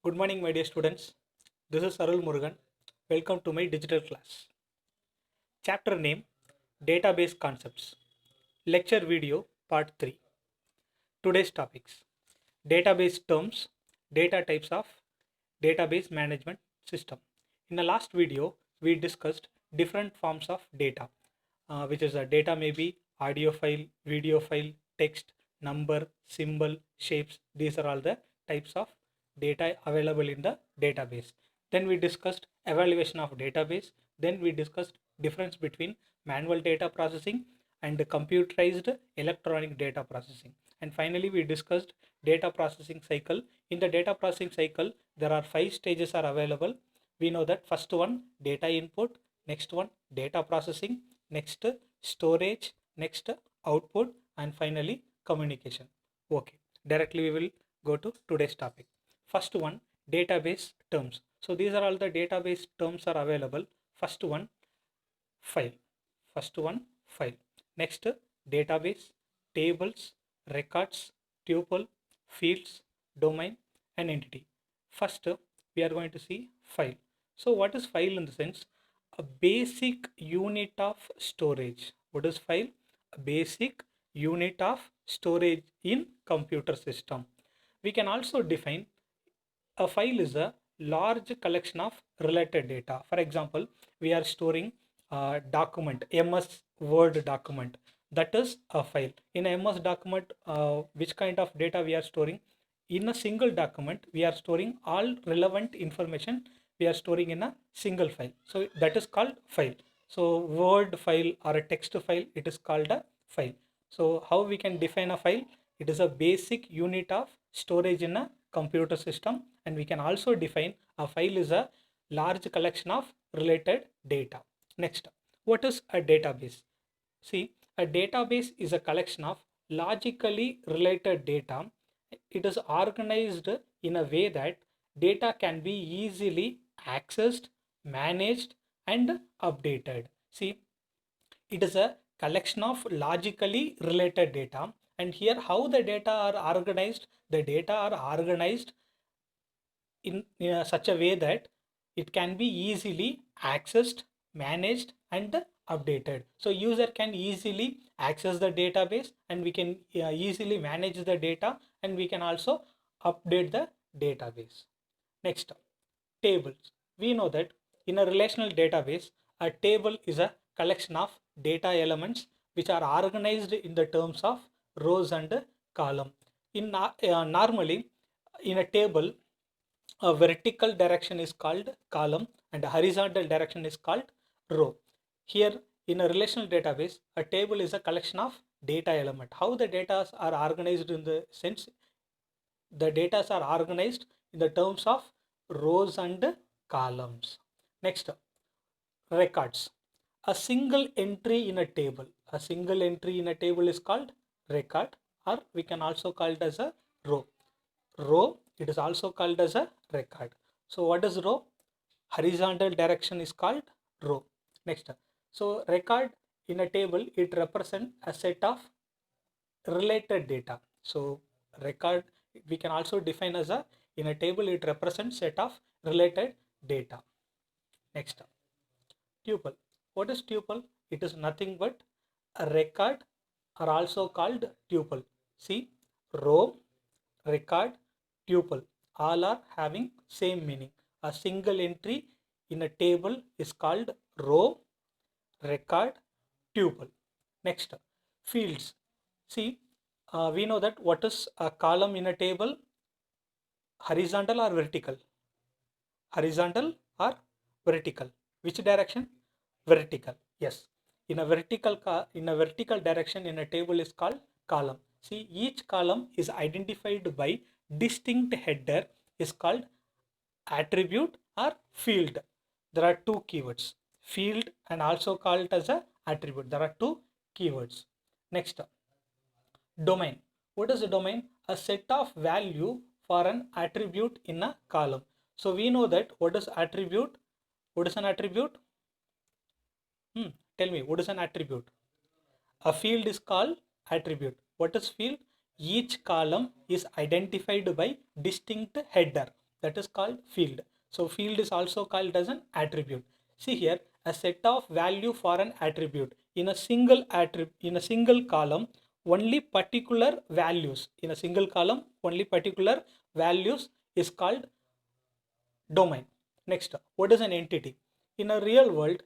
Good morning, my dear students. This is Sarul Murugan. Welcome to my digital class. Chapter name Database Concepts. Lecture video part 3. Today's topics database terms, data types of database management system. In the last video, we discussed different forms of data, which is a data may be audio file, video file, text, number, symbol, shapes. These are all the types of data available in the database. Then we discussed evaluation of database. Then we discussed difference between manual data processing and computerized electronic data processing. And finally, we discussed data processing cycle. In the data processing cycle, there are 5 stages are available. We know that first one data input, next one data processing, next storage, next output, and finally communication. Okay, directly we will go to today's topic. First one database terms. So these are all the database terms are available. First one file. First one file. Next database, tables, records, tuple, fields, domain, and entity. First we are going to see file. So what is file in the sense? A basic unit of storage. What is file? A basic unit of storage in computer system. We can also define a file is a large collection of related data. For example, we are storing a document, MS Word document. That is a file. In a MS document, which kind of data we are storing? In a single document, we are storing all relevant information. We are storing in a single file. So that is called file. So Word file or a text file, it is called a file. So how we can define a file? It is a basic unit of storage in a computer system, and we can also define a file is a large collection of related data. Next, what is a database? See, a database is a collection of logically related data. It is organized in a way that data can be easily accessed, managed, and updated. See, it is a collection of logically related data, and here how the data are organized. The data are organized in such a way that it can be easily accessed, managed, and updated. So user can easily access the database, and we can easily manage the data, and we can also update the database. Next, tables. We know that in a relational database, a table is a collection of data elements which are organized in the terms of rows and column. Normally, in a table, a vertical direction is called column and a horizontal direction is called row. Here in a relational database, a table is a collection of data element. How the data are organized in the sense, the data are organized in the terms of rows and columns. Next, records. A single entry in a table. A single entry in a table is called record, or we can also call it as a row. Row, it is also called as a record. So what is row? Horizontal direction is called row. Next, so record in a table, it represents a set of related data. So record we can also define as a, in a table it represents set of related data. Next, tuple. What is tuple? It is nothing but a record are also called tuple. See, row, record, tuple, all are having same meaning. A single entry in a table is called row, record, tuple. Next, fields. See, we know that what is a column in a table? Horizontal or vertical? Horizontal or vertical? Which direction? Vertical. Yes. In a vertical direction in a table is called column. See, each column is identified by distinct header is called attribute or field. There are two keywords, field and also called as a attribute. There are two keywords. Next, domain. What is a domain? A set of value for an attribute in a column. So we know that what is attribute? What is an attribute? Tell me, what is an attribute? A field is called attribute. What is field? Each column is identified by distinct header. that is called field. So field is also called as an attribute. See here, a set of value for an attribute in a single column, only particular values in a single column, only particular values is called domain. Next, what is an entity? In a real world,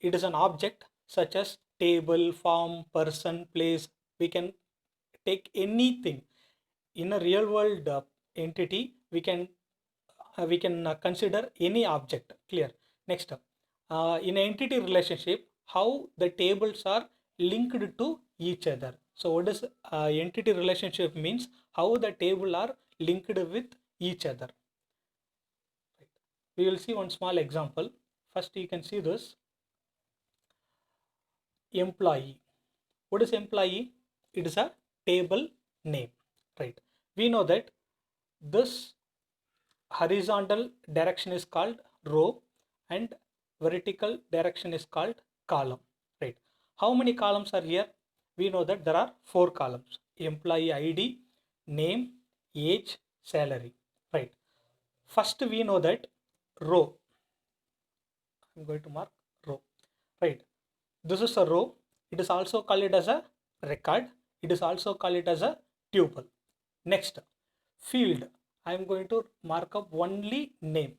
it is an object such as table, form, person, place. We can take anything. In a real world entity, we can consider any object. Clear? Next, in an entity relationship, how the tables are linked to each other. So what is entity relationship means? How the table are linked with each other. We will see one small example. First, you can see this employee. What is employee? It is a table name, right? We know that this horizontal direction is called row and vertical direction is called column, right? How many columns are here? We know that there are 4 columns: employee ID, name, age, salary, right? First, we know that row. I'm going to mark row, right? This is a row. It is also called as a record. It is also called as a tuple. Next, field. I am going to mark up only name.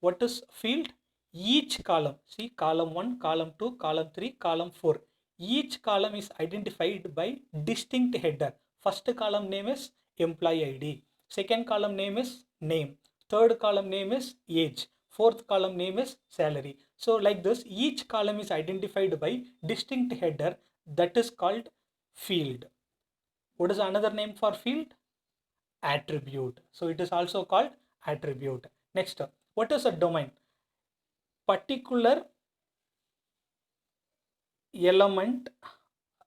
What is field? Each column. See, column 1, column 2, column 3, column 4. Each column is identified by distinct header. First column name is employee ID. Second column name is name. Third column name is age. Fourth column name is salary. So like this, each column is identified by distinct header, that is called field. What is another name for field? Attribute. So it is also called attribute. Next, what is a domain? Particular element,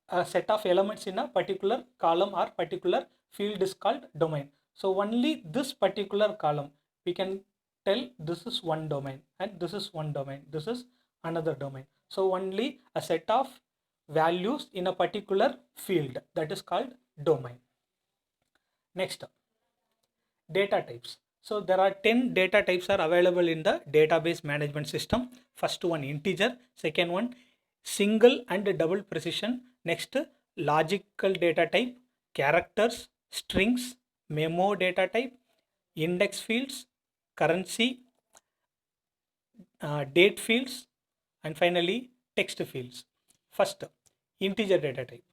a set of elements in a particular column or particular field is called domain. So only this particular column, we can tell this is one domain and this is one domain, this is another domain. So only a set of values in a particular field, that is called domain. Next, data types. So there are 10 data types are available in the database management system. First one integer, second one single and double precision. Next, logical data type, characters, strings, memo data type, index fields, currency, date fields, and finally text fields. First, integer data type.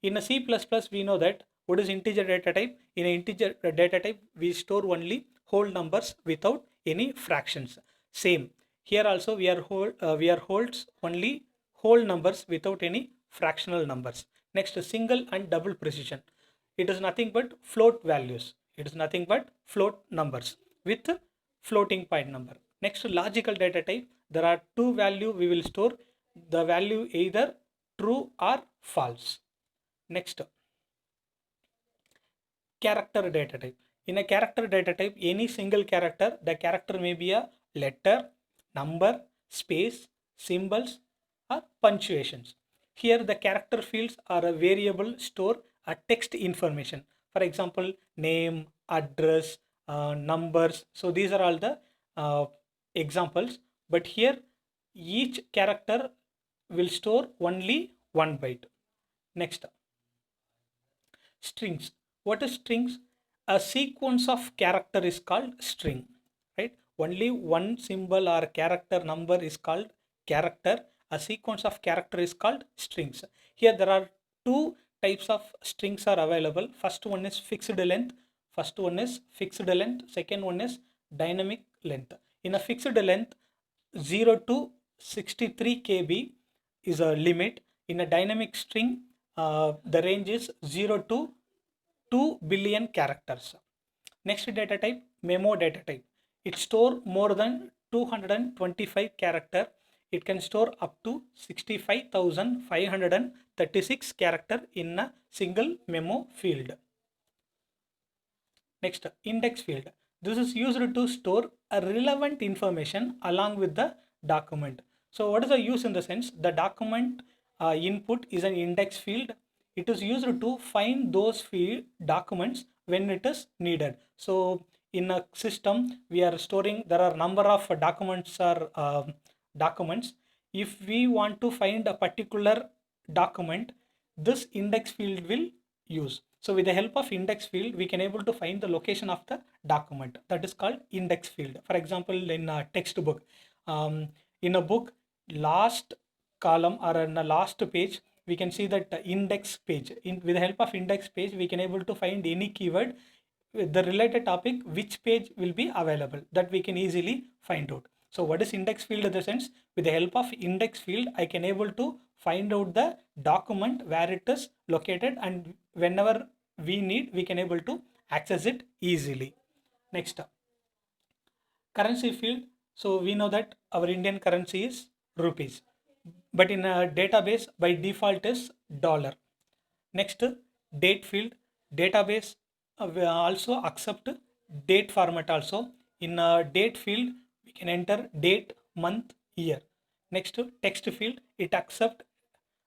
In a C++, we know that what is integer data type? In an integer data type, we store only whole numbers without any fractions. Same here also, we are holds only whole numbers without any fractional numbers. Next, single and double precision. It is nothing but float values. It is nothing but float numbers with floating point number. Next, logical data type. There are two value we will store. The value either true or false. Next, character data type. In a character data type, any single character, the character may be a letter, number, space, symbols, or punctuations. Here the character fields are a variable store a text information. For example, name, address, numbers. So these are all the examples. But here each character will store only 1 byte. Next, strings. What is strings? A sequence of character is called string, right? Only one symbol or character number is called character. A sequence of character is called strings. Here there are two types of strings are available. First one is fixed length. Second one is dynamic length. In a fixed length, 0 to 63 KB is a limit. In a dynamic string, the range is 0 to 2 billion characters. Next data type, memo data type. It store more than 225 character. It can store up to 65,536 character in a single memo field. Next, index field. This is used to store a relevant information along with the document. So what is the use in the sense? The document input is an index field. It is used to find those field documents when it is needed. So in a system we are storing, there are number of documents or documents. If we want to find a particular document, this index field will use. So with the help of index field, we can able to find the location of the document. That is called index field. For example, in a textbook, in a book, last column or in the last page, we can see that index page. With the help of index page, we can able to find any keyword with the related topic, which page will be available, that we can easily find out. So what is index field in the sense? With the help of index field, I can able to find out the document where it is located, and whenever we need, we can able to access it easily. Next up, currency field. So we know that our Indian currency is rupees, but in a database by default is dollar. Next, date field. Database we also accept date format also. In a date field, we can enter date, month, year. Next, text field, it accept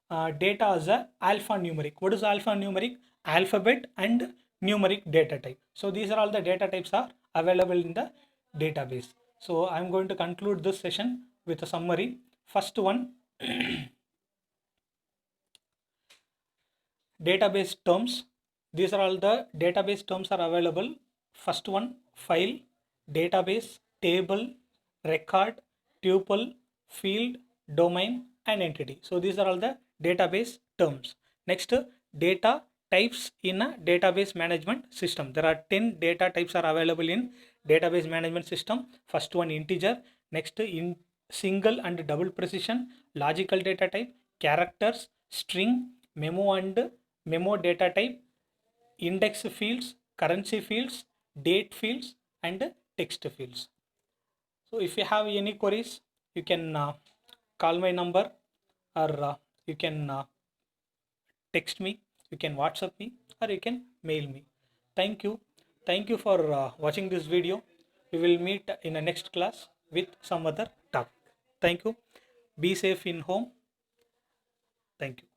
data as a alphanumeric. What is alphanumeric? Alphabet and numeric data type. So these are all the data types are available in the database. So I'm going to conclude this session with a summary. First one, database terms. These are all the database terms are available. First one, file, database, table, record, tuple, field, domain, and entity. So these are all the database terms. Next, data types in a database management system. There are 10 data types are available in database management system. First one, integer. Next, in single and double precision, logical data type, characters, string, memo and memo data type, index fields, currency fields, date fields, and text fields. So if you have any queries, you can call my number, or you can text me, you can WhatsApp me, or you can mail me. Thank you. Thank you for watching this video. We will meet in the next class with some other topic. Thank you. Be safe in home. Thank you.